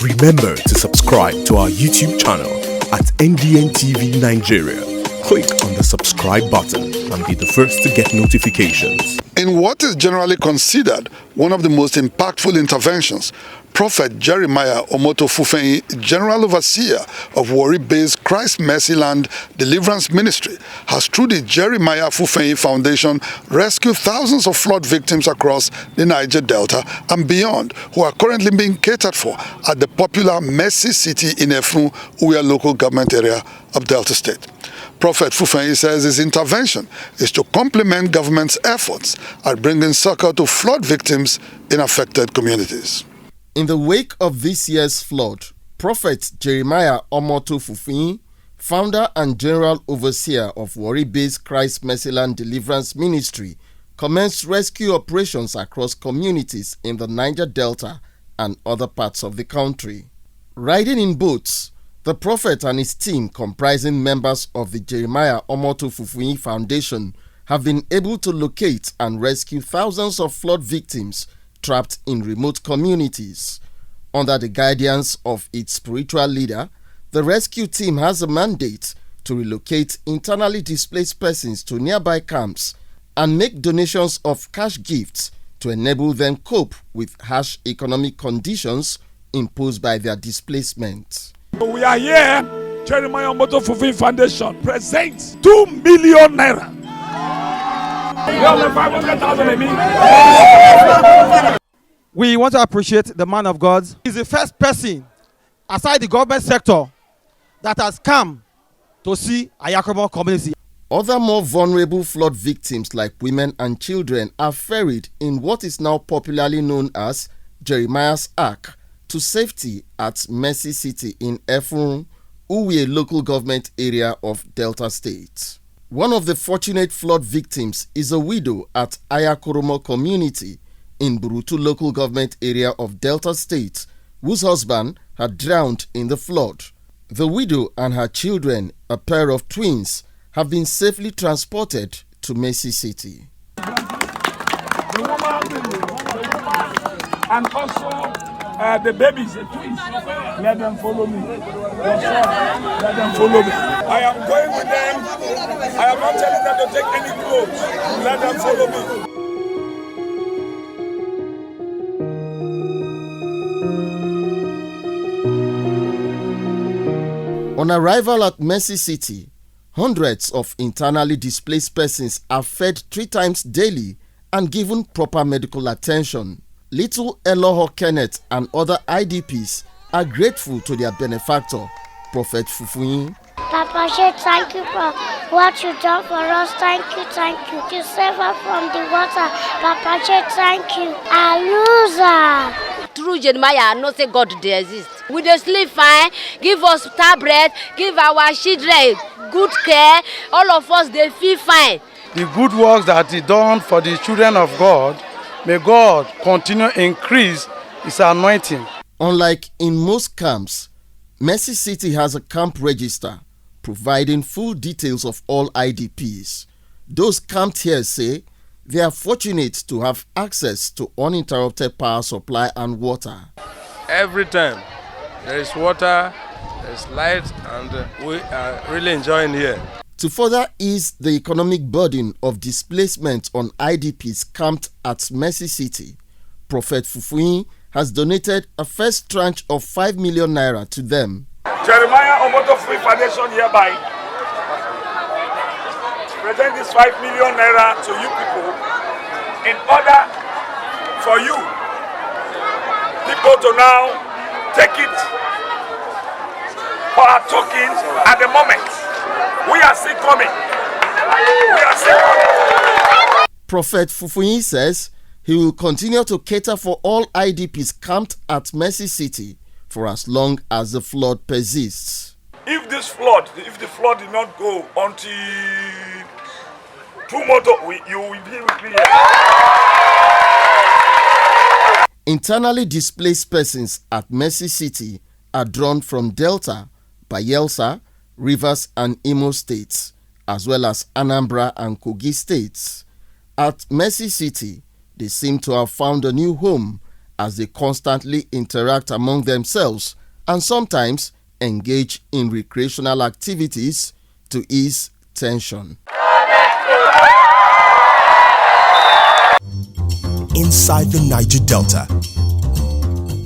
Remember to subscribe to our YouTube channel at NDN TV Nigeria. Click on the subscribe button and be the first to get notifications. In what is generally considered one of the most impactful interventions, Prophet Jeremiah Omoto Fufeyin, General Overseer of Warri-based Christ Mercy Land Deliverance Ministry, has through the Jeremiah Fufeyin Foundation rescued thousands of flood victims across the Niger Delta and beyond who are currently being catered for at the popular Mercy City in Efrun, Uwe local government area of Delta State. Prophet Fufeyin says his intervention is to complement government's efforts at bringing succor to flood victims in affected communities. In the wake of this year's flood, Prophet Jeremiah Omoto Fufeyin, founder and general overseer of Warri-based Christ Mercy Land Deliverance Ministry, commenced rescue operations across communities in the Niger Delta and other parts of the country. Riding in boats, the Prophet and his team, comprising members of the Jeremiah Omoto Fufeyin Foundation, have been able to locate and rescue thousands of flood victims trapped in remote communities. Under the guidance of its spiritual leader, the rescue team has a mandate to relocate internally displaced persons to nearby camps and make donations of cash gifts to enable them cope with harsh economic conditions imposed by their displacement. We are here, Jeremiah Omoto Fufeyin Foundation presents 2 million naira. We want to appreciate the man of God. He's the first person aside the government sector that has come to see AKUGHA community. Other more vulnerable flood victims like women and children are ferried in what is now popularly known as Jeremiah's Ark to safety at Mercy City in Efrun, Uwe local government area of Delta State. One of the fortunate flood victims is a widow at AKUGHA community in Burutu local government area of Delta State, whose husband had drowned in the flood. The widow and her children, a pair of twins, have been safely transported to Mercy City. And also the babies, the twins, let them follow me. Your son, let them follow me. I am going with them. I am not telling them to take any clothes. Let them follow me. On arrival at Mercy City, hundreds of internally displaced persons are fed 3 times daily and given proper medical attention. Little Eloho Kenneth and other IDPs are grateful to their benefactor, Prophet Fufeyin. Papa Sheikh, thank you for what you've done for us. Thank you, thank you. You save us from the water. Papa Sheikh, thank you. Alusa. Through Jeremiah, I know say God they exist. We dey sleep fine, give us tablet, give our children good care. All of us they feel fine. The good works that He done for the children of God, may God continue to increase His anointing. Unlike in most camps, Mercy City has a camp register providing full details of all IDPs. Those camped here say they are fortunate to have access to uninterrupted power supply and water. Every time there is water, there is light, and we are really enjoying here. To further ease the economic burden of displacement on IDPs camped at Mercy City, Prophet Fufeyin has donated a first tranche of 5 million naira to them. Jeremiah Omoto Fufeyin Foundation hereby present this 5 million naira to you people in order for you people to now take it for our tokens at the moment. We are still coming. We are still coming. Prophet Fufeyin says he will continue to cater for all IDPs camped at Mercy City for as long as the flood persists. If the flood did not go until tomorrow, you will be with me here. Internally displaced persons at Mercy City are drawn from Delta, Bayelsa, Rivers and Imo states, as well as Anambra and Kogi states. At Mercy City, they seem to have found a new home as they constantly interact among themselves and sometimes engage in recreational activities to ease tension. Inside the Niger Delta,